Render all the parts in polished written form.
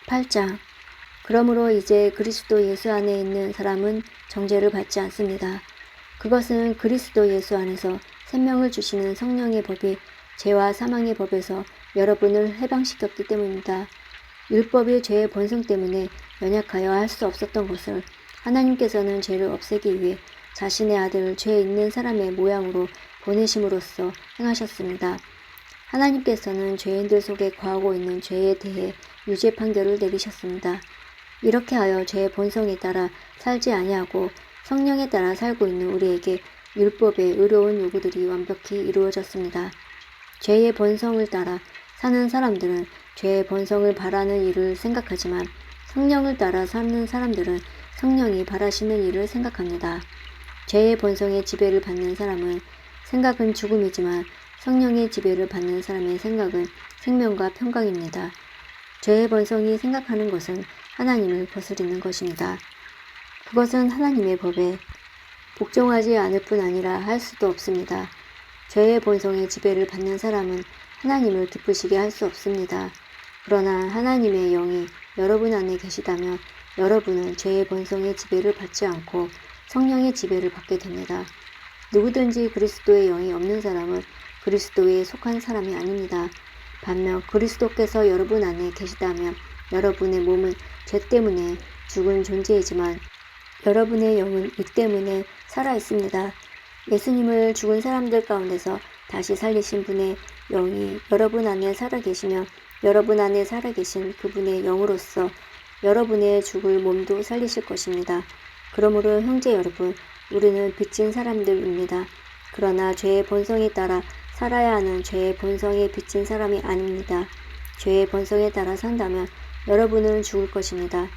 8장. 그러므로 이제 그리스도 예수 안에 있는 사람은 정죄를 받지 않습니다. 그것은 그리스도 예수 안에서 생명을 주시는 성령의 법이 죄와 사망의 법에서 여러분을 해방시켰기 때문입니다. 율법이 죄의 본성 때문에 연약하여 할 수 없었던 것을 하나님께서는 죄를 없애기 위해 자신의 아들을 죄 있는 사람의 모양으로 보내심으로써 행하셨습니다. 하나님께서는 죄인들 속에 거하고 있는 죄에 대해 유죄 판결을 내리셨습니다. 이렇게 하여 죄의 본성에 따라 살지 아니하고 성령에 따라 살고 있는 우리에게 율법의 의로운 요구들이 완벽히 이루어졌습니다. 죄의 본성을 따라 사는 사람들은 죄의 본성을 바라는 일을 생각하지만 성령을 따라 사는 사람들은 성령이 바라시는 일을 생각합니다. 죄의 본성의 지배를 받는 사람은 생각은 죽음이지만 성령의 지배를 받는 사람의 생각은 생명과 평강입니다. 죄의 본성이 생각하는 것은 하나님을 거스르는 것입니다. 그것은 하나님의 법에 복종하지 않을 뿐 아니라 할 수도 없습니다. 죄의 본성의 지배를 받는 사람은 하나님을 기쁘시게 할 수 없습니다. 그러나 하나님의 영이 여러분 안에 계시다면 여러분은 죄의 본성의 지배를 받지 않고 성령의 지배를 받게 됩니다. 누구든지 그리스도의 영이 없는 사람은 그리스도에 속한 사람이 아닙니다. 반면 그리스도께서 여러분 안에 계시다면 여러분의 몸은 죄 때문에 죽은 존재이지만 여러분의 영은 이 때문에 살아 있습니다. 예수님을 죽은 사람들 가운데서 다시 살리신 분의 영이 여러분 안에 살아 계시며 여러분 안에 살아 계신 그분의 영으로서 여러분의 죽을 몸도 살리실 것입니다. 그러므로 형제 여러분, 우리는 빚진 사람들입니다. 그러나 죄의 본성에 따라 살아야 하는 죄의 본성에 빚진 사람이 아닙니다. 죄의 본성에 따라 산다면 여러분은 죽을 것입니다.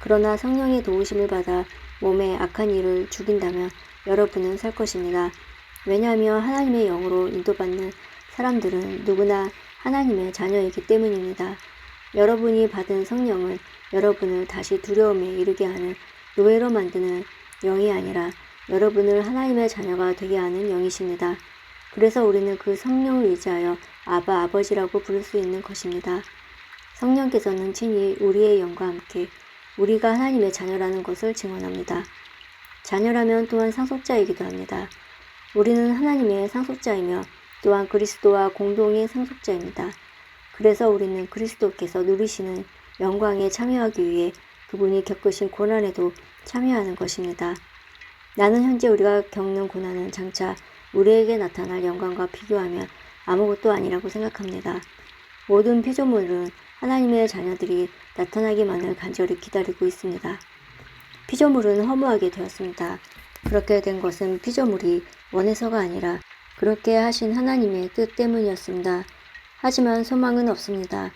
그러나 성령의 도우심을 받아 몸의 악한 일을 죽인다면 여러분은 살 것입니다. 왜냐하면 하나님의 영으로 인도받는 사람들은 누구나 하나님의 자녀이기 때문입니다. 여러분이 받은 성령은 여러분을 다시 두려움에 이르게 하는 노예로 만드는 영이 아니라 여러분을 하나님의 자녀가 되게 하는 영이십니다. 그래서 우리는 그 성령을 의지하여 아바 아버지라고 부를 수 있는 것입니다. 성령께서는 친히 우리의 영과 함께 우리가 하나님의 자녀라는 것을 증언합니다. 자녀라면 또한 상속자이기도 합니다. 우리는 하나님의 상속자이며 또한 그리스도와 공동의 상속자입니다. 그래서 우리는 그리스도께서 누리시는 영광에 참여하기 위해 그분이 겪으신 고난에도 참여하는 것입니다. 나는 현재 우리가 겪는 고난은 장차 우리에게 나타날 영광과 비교하면 아무것도 아니라고 생각합니다. 모든 피조물은 하나님의 자녀들이 나타나기만을 간절히 기다리고 있습니다. 피조물은 허무하게 되었습니다. 그렇게 된 것은 피조물이 원해서가 아니라 그렇게 하신 하나님의 뜻 때문이었습니다. 하지만 소망은 없습니다.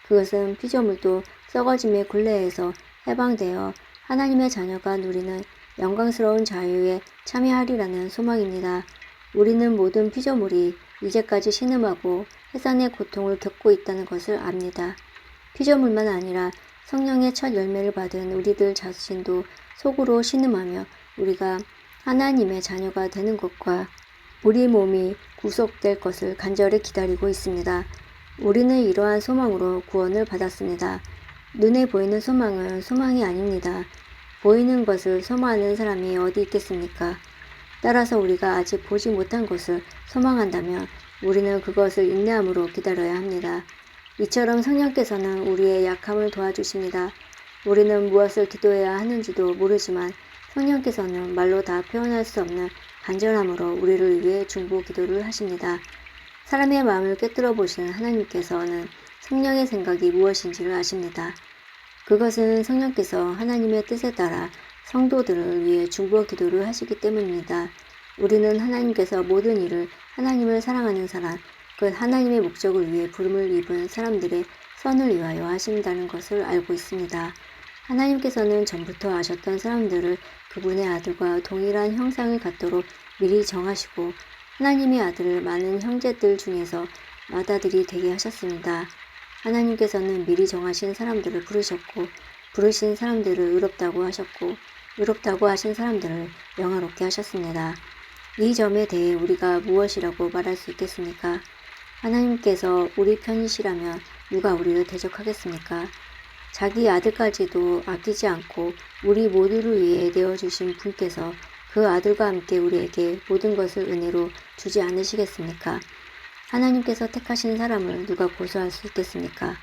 그것은 피조물도 썩어짐의 굴레에서 해방되어 하나님의 자녀가 누리는 영광스러운 자유에 참여하리라는 소망입니다. 우리는 모든 피조물이 이제까지 신음하고 해산의 고통을 겪고 있다는 것을 압니다. 피조물만 아니라 성령의 첫 열매를 받은 우리들 자신도 속으로 신음하며 우리가 하나님의 자녀가 되는 것과 우리 몸이 구속될 것을 간절히 기다리고 있습니다. 우리는 이러한 소망으로 구원을 받았습니다. 눈에 보이는 소망은 소망이 아닙니다. 보이는 것을 소망하는 사람이 어디 있겠습니까? 따라서 우리가 아직 보지 못한 것을 소망한다면 우리는 그것을 인내함으로 기다려야 합니다. 이처럼 성령께서는 우리의 약함을 도와주십니다. 우리는 무엇을 기도해야 하는지도 모르지만 성령께서는 말로 다 표현할 수 없는 간절함으로 우리를 위해 중보 기도를 하십니다. 사람의 마음을 꿰뚫어 보시는 하나님께서는 성령의 생각이 무엇인지를 아십니다. 그것은 성령께서 하나님의 뜻에 따라 성도들을 위해 중보 기도를 하시기 때문입니다. 우리는 하나님께서 모든 일을 하나님을 사랑하는 사람, 그 하나님의 목적을 위해 부름을 입은 사람들의 선을 위하여 하신다는 것을 알고 있습니다. 하나님께서는 전부터 아셨던 사람들을 그분의 아들과 동일한 형상을 갖도록 미리 정하시고 하나님의 아들을 많은 형제들 중에서 맏아들이 되게 하셨습니다. 하나님께서는 미리 정하신 사람들을 부르셨고 부르신 사람들을 의롭다고 하셨고 의롭다고 하신 사람들을 영화롭게 하셨습니다. 이 점에 대해 우리가 무엇이라고 말할 수 있겠습니까? 하나님께서 우리 편이시라면 누가 우리를 대적하겠습니까? 자기 아들까지도 아끼지 않고 우리 모두를 위해 내어주신 분께서 그 아들과 함께 우리에게 모든 것을 은혜로 주지 않으시겠습니까? 하나님께서 택하신 사람을 누가 고소할 수 있겠습니까?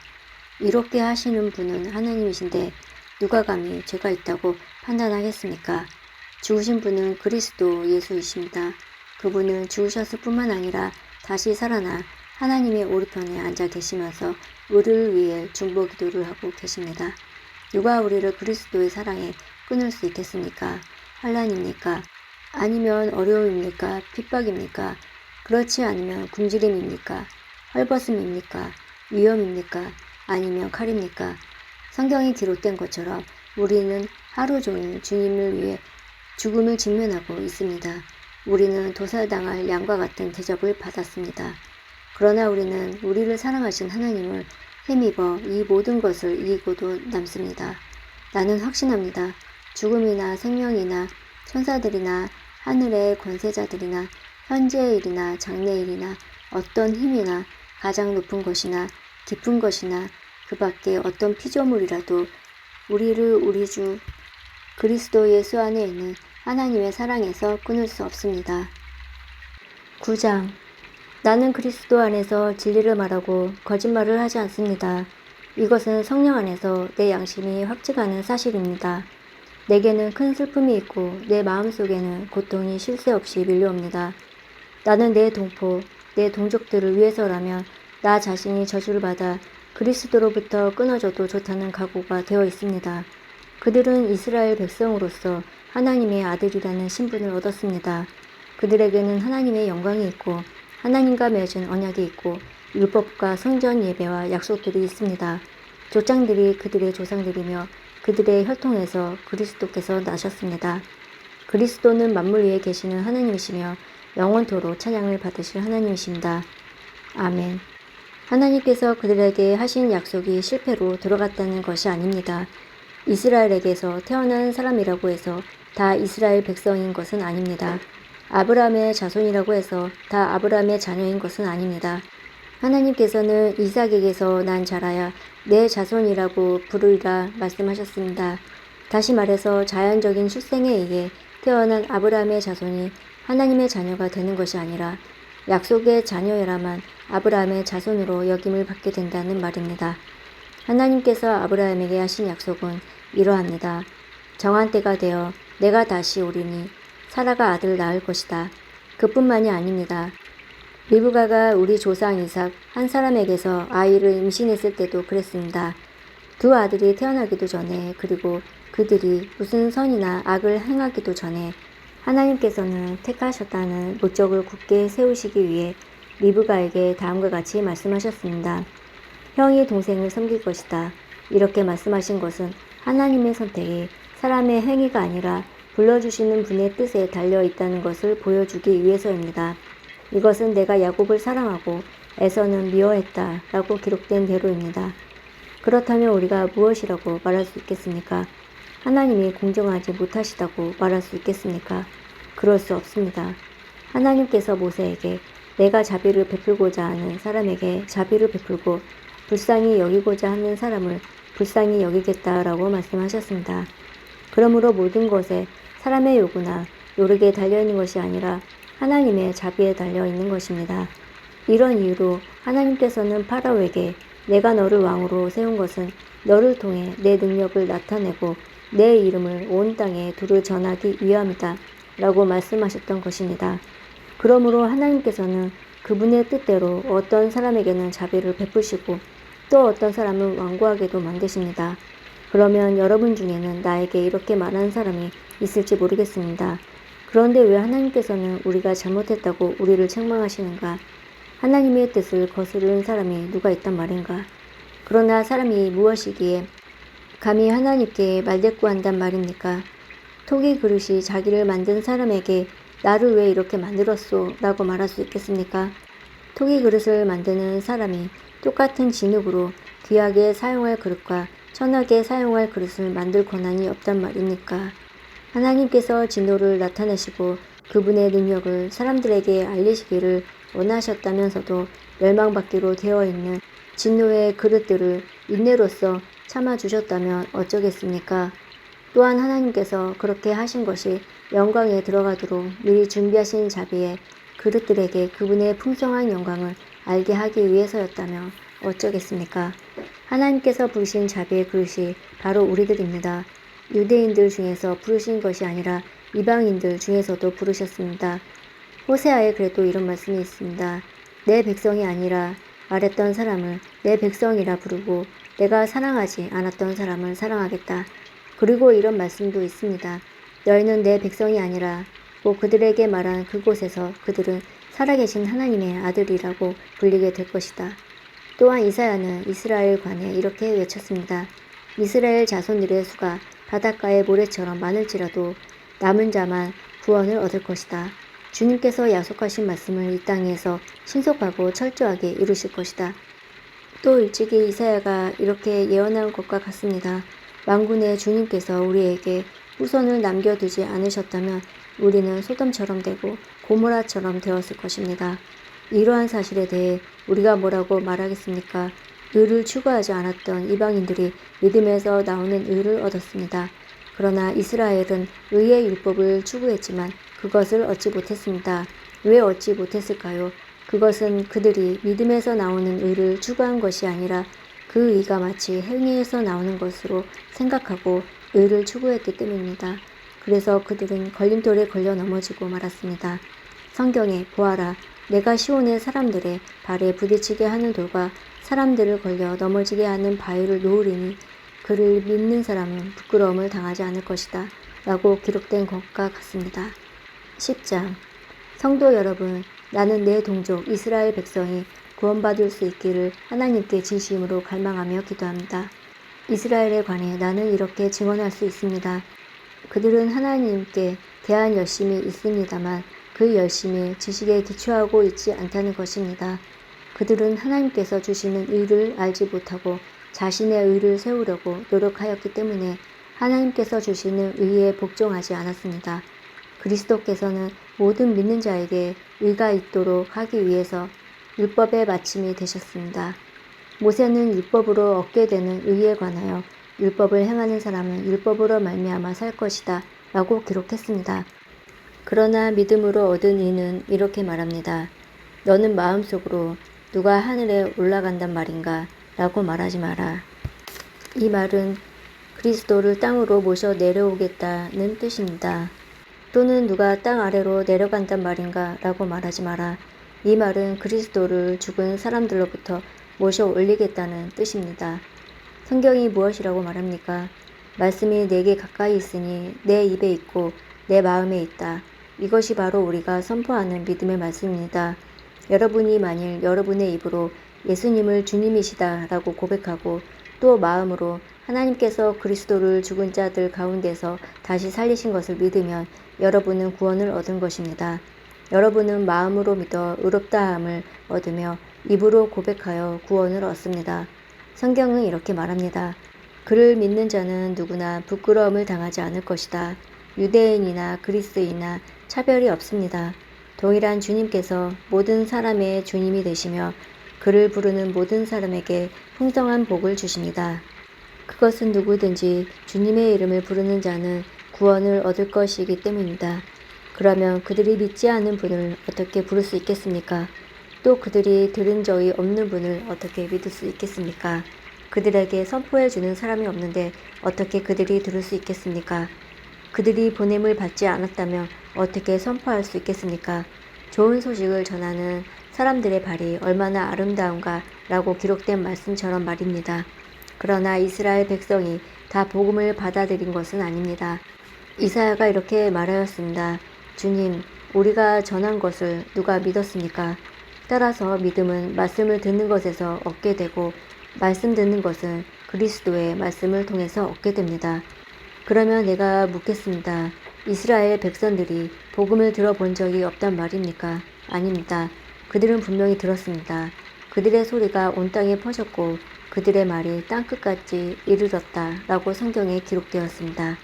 이롭게 하시는 분은 하나님이신데 누가 감히 죄가 있다고 판단하겠습니까? 죽으신 분은 그리스도 예수이십니다. 그분은 죽으셨을 뿐만 아니라 다시 살아나 하나님의 오른편에 앉아 계시면서 우리를 위해 중보 기도를 하고 계십니다. 누가 우리를 그리스도의 사랑에 끊을 수 있겠습니까? 환난입니까? 아니면 어려움입니까? 핍박입니까? 그렇지 않으면 굶주림입니까? 헐벗음입니까? 위험입니까? 아니면 칼입니까? 성경에 기록된 것처럼 우리는 하루 종일 주님을 위해 죽음을 직면하고 있습니다. 우리는 도살당할 양과 같은 대접을 받았습니다. 그러나 우리는 우리를 사랑하신 하나님을 힘입어 이 모든 것을 이기고도 남습니다. 나는 확신합니다. 죽음이나 생명이나 천사들이나 하늘의 권세자들이나 현재의 일이나 장래의 일이나 어떤 힘이나 가장 높은 것이나 깊은 것이나 그 밖에 어떤 피조물이라도 우리를 우리 주 그리스도 예수 안에 있는 하나님의 사랑에서 끊을 수 없습니다. 9장. 나는 그리스도 안에서 진리를 말하고 거짓말을 하지 않습니다. 이것은 성령 안에서 내 양심이 확증하는 사실입니다. 내게는 큰 슬픔이 있고 내 마음속에는 고통이 쉴 새 없이 밀려옵니다. 나는 내 동포, 내 동족들을 위해서라면 나 자신이 저주를 받아 그리스도로부터 끊어져도 좋다는 각오가 되어 있습니다. 그들은 이스라엘 백성으로서 하나님의 아들이라는 신분을 얻었습니다. 그들에게는 하나님의 영광이 있고 하나님과 맺은 언약이 있고 율법과 성전 예배와 약속들이 있습니다. 조상들이 그들의 조상들이며 그들의 혈통에서 그리스도께서 나셨습니다. 그리스도는 만물 위에 계시는 하나님이시며 영원토록 찬양을 받으실 하나님이십니다. 아멘. 하나님께서 그들에게 하신 약속이 실패로 들어갔다는 것이 아닙니다. 이스라엘에게서 태어난 사람이라고 해서 다 이스라엘 백성인 것은 아닙니다. 아브라함의 자손이라고 해서 다 아브라함의 자녀인 것은 아닙니다. 하나님께서는 이삭에게서 난 자라야 내 자손이라고 부르리라 말씀하셨습니다. 다시 말해서 자연적인 출생에 의해 태어난 아브라함의 자손이 하나님의 자녀가 되는 것이 아니라 약속의 자녀여라만 아브라함의 자손으로 여김을 받게 된다는 말입니다. 하나님께서 아브라함에게 하신 약속은 이러합니다. 정한 때가 되어 내가 다시 오리니 사라가 아들을 낳을 것이다. 그뿐만이 아닙니다. 리브가가 우리 조상 이삭 한 사람에게서 아이를 임신했을 때도 그랬습니다. 두 아들이 태어나기도 전에 그리고 그들이 무슨 선이나 악을 행하기도 전에 하나님께서는 택하셨다는 목적을 굳게 세우시기 위해 리브가에게 다음과 같이 말씀하셨습니다. 형이 동생을 섬길 것이다. 이렇게 말씀하신 것은 하나님의 선택이 사람의 행위가 아니라 불러주시는 분의 뜻에 달려 있다는 것을 보여주기 위해서입니다. 이것은 내가 야곱을 사랑하고 에서는 미워했다 라고 기록된 대로입니다. 그렇다면 우리가 무엇이라고 말할 수 있겠습니까? 하나님이 공정하지 못하시다고 말할 수 있겠습니까? 그럴 수 없습니다. 하나님께서 모세에게 내가 자비를 베풀고자 하는 사람에게 자비를 베풀고 불쌍히 여기고자 하는 사람을 불쌍히 여기겠다라고 말씀하셨습니다. 그러므로 모든 것에 사람의 요구나 노력에 달려있는 것이 아니라 하나님의 자비에 달려있는 것입니다. 이런 이유로 하나님께서는 파라오에게 내가 너를 왕으로 세운 것은 너를 통해 내 능력을 나타내고 내 이름을 온 땅에 두루 전하기 위함이다 라고 말씀하셨던 것입니다. 그러므로 하나님께서는 그분의 뜻대로 어떤 사람에게는 자비를 베푸시고 또 어떤 사람은 완고하게도 만드십니다. 그러면 여러분 중에는 나에게 이렇게 말하는 사람이 있을지 모르겠습니다. 그런데 왜 하나님께서는 우리가 잘못했다고 우리를 책망하시는가? 하나님의 뜻을 거스르는 사람이 누가 있단 말인가? 그러나 사람이 무엇이기에 감히 하나님께 말대꾸한단 말입니까? 토기 그릇이 자기를 만든 사람에게 나를 왜 이렇게 만들었소? 라고 말할 수 있겠습니까? 토기 그릇을 만드는 사람이 똑같은 진흙으로 귀하게 사용할 그릇과 천하게 사용할 그릇을 만들 권한이 없단 말입니까? 하나님께서 진노를 나타내시고 그분의 능력을 사람들에게 알리시기를 원하셨다면서도 멸망받기로 되어 있는 진노의 그릇들을 인내로써 참아주셨다면 어쩌겠습니까? 또한 하나님께서 그렇게 하신 것이 영광에 들어가도록 미리 준비하신 자비의 그릇들에게 그분의 풍성한 영광을 알게 하기 위해서였다면 어쩌겠습니까? 하나님께서 부르신 자비의 그릇이 바로 우리들입니다. 유대인들 중에서 부르신 것이 아니라 이방인들 중에서도 부르셨습니다. 호세아에 그래도 이런 말씀이 있습니다. 내 백성이 아니라 말했던 사람을 내 백성이라 부르고 내가 사랑하지 않았던 사람을 사랑하겠다. 그리고 이런 말씀도 있습니다. 너희는 내 백성이 아니라 그들에게 말한 그곳에서 그들은 살아계신 하나님의 아들이라고 불리게 될 것이다. 또한 이사야는 이스라엘 관에 이렇게 외쳤습니다. 이스라엘 자손들의 수가 바닷가의 모래처럼 많을지라도 남은 자만 구원을 얻을 것이다. 주님께서 약속하신 말씀을 이 땅에서 신속하고 철저하게 이루실 것이다. 또 일찍이 이사야가 이렇게 예언한 것과 같습니다. 만군의 주님께서 우리에게 후손을 남겨두지 않으셨다면 우리는 소돔처럼 되고 고모라처럼 되었을 것입니다. 이러한 사실에 대해 우리가 뭐라고 말하겠습니까? 의를 추구하지 않았던 이방인들이 믿음에서 나오는 의를 얻었습니다. 그러나 이스라엘은 의의 율법을 추구했지만 그것을 얻지 못했습니다. 왜 얻지 못했을까요? 그것은 그들이 믿음에서 나오는 의를 추구한 것이 아니라 그 의가 마치 행위에서 나오는 것으로 생각하고 의를 추구했기 때문입니다. 그래서 그들은 걸림돌에 걸려 넘어지고 말았습니다. 성경에 보아라, 내가 시온의 사람들의 발에 부딪히게 하는 돌과 사람들을 걸려 넘어지게 하는 바위를 놓으리니 그를 믿는 사람은 부끄러움을 당하지 않을 것이다. 라고 기록된 것과 같습니다. 10장. 성도 여러분, 나는 내 동족 이스라엘 백성이 구원받을 수 있기를 하나님께 진심으로 갈망하며 기도합니다. 이스라엘에 관해 나는 이렇게 증언할 수 있습니다. 그들은 하나님께 대한 열심이 있습니다만 그 열심이 지식에 기초하고 있지 않다는 것입니다. 그들은 하나님께서 주시는 의를 알지 못하고 자신의 의를 세우려고 노력하였기 때문에 하나님께서 주시는 의에 복종하지 않았습니다. 그리스도께서는 모든 믿는 자에게 의가 있도록 하기 위해서 율법의 마침이 되셨습니다. 모세는 율법으로 얻게 되는 의에 관하여 율법을 행하는 사람은 율법으로 말미암아 살 것이다 라고 기록했습니다. 그러나 믿음으로 얻은 의는 이렇게 말합니다. 너는 마음속으로 누가 하늘에 올라간단 말인가 라고 말하지 마라. 이 말은 그리스도를 땅으로 모셔 내려오겠다는 뜻입니다. 또는 누가 땅 아래로 내려간단 말인가 라고 말하지 마라. 이 말은 그리스도를 죽은 사람들로부터 모셔 올리겠다는 뜻입니다. 성경이 무엇이라고 말합니까? 말씀이 내게 가까이 있으니 내 입에 있고 내 마음에 있다. 이것이 바로 우리가 선포하는 믿음의 말씀입니다. 여러분이 만일 여러분의 입으로 예수님을 주님이시다 라고 고백하고 또 마음으로 하나님께서 그리스도를 죽은 자들 가운데서 다시 살리신 것을 믿으면 여러분은 구원을 얻은 것입니다. 여러분은 마음으로 믿어 의롭다함을 얻으며 입으로 고백하여 구원을 얻습니다. 성경은 이렇게 말합니다. 그를 믿는 자는 누구나 부끄러움을 당하지 않을 것이다. 유대인이나 그리스인이나 차별이 없습니다. 동일한 주님께서 모든 사람의 주님이 되시며 그를 부르는 모든 사람에게 풍성한 복을 주십니다. 그것은 누구든지 주님의 이름을 부르는 자는 구원을 얻을 것이기 때문입니다. 그러면 그들이 믿지 않는 분을 어떻게 부를 수 있겠습니까? 또 그들이 들은 적이 없는 분을 어떻게 믿을 수 있겠습니까? 그들에게 선포해 주는 사람이 없는데 어떻게 그들이 들을 수 있겠습니까? 그들이 보냄을 받지 않았다면 어떻게 선포할 수 있겠습니까? 좋은 소식을 전하는 사람들의 발이 얼마나 아름다운가 라고 기록된 말씀처럼 말입니다. 그러나 이스라엘 백성이 다 복음을 받아들인 것은 아닙니다. 이사야가 이렇게 말하였습니다. 주님, 우리가 전한 것을 누가 믿었습니까? 따라서 믿음은 말씀을 듣는 것에서 얻게 되고 말씀 듣는 것은 그리스도의 말씀을 통해서 얻게 됩니다. 그러면 내가 묻겠습니다. 이스라엘 백성들이 복음을 들어본 적이 없단 말입니까? 아닙니다. 그들은 분명히 들었습니다. 그들의 소리가 온 땅에 퍼졌고 그들의 말이 땅끝까지 이르렀다 라고 성경에 기록되었습니다.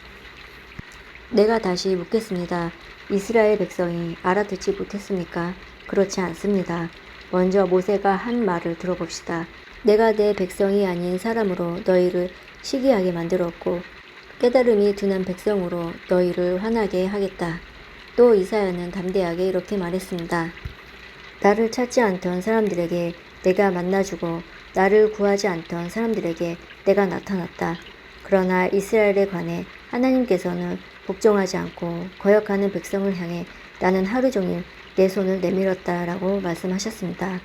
내가 다시 묻겠습니다. 이스라엘 백성이 알아듣지 못했습니까? 그렇지 않습니다. 먼저 모세가 한 말을 들어봅시다. 내가 내 백성이 아닌 사람으로 너희를 시기하게 만들었고 깨달음이 둔한 백성으로 너희를 화나게 하겠다. 또 이사야는 담대하게 이렇게 말했습니다. 나를 찾지 않던 사람들에게 내가 만나주고 나를 구하지 않던 사람들에게 내가 나타났다. 그러나 이스라엘에 관해 하나님께서는 복종하지 않고 거역하는 백성을 향해 나는 하루 종일 내 손을 내밀었다라고 말씀하셨습니다.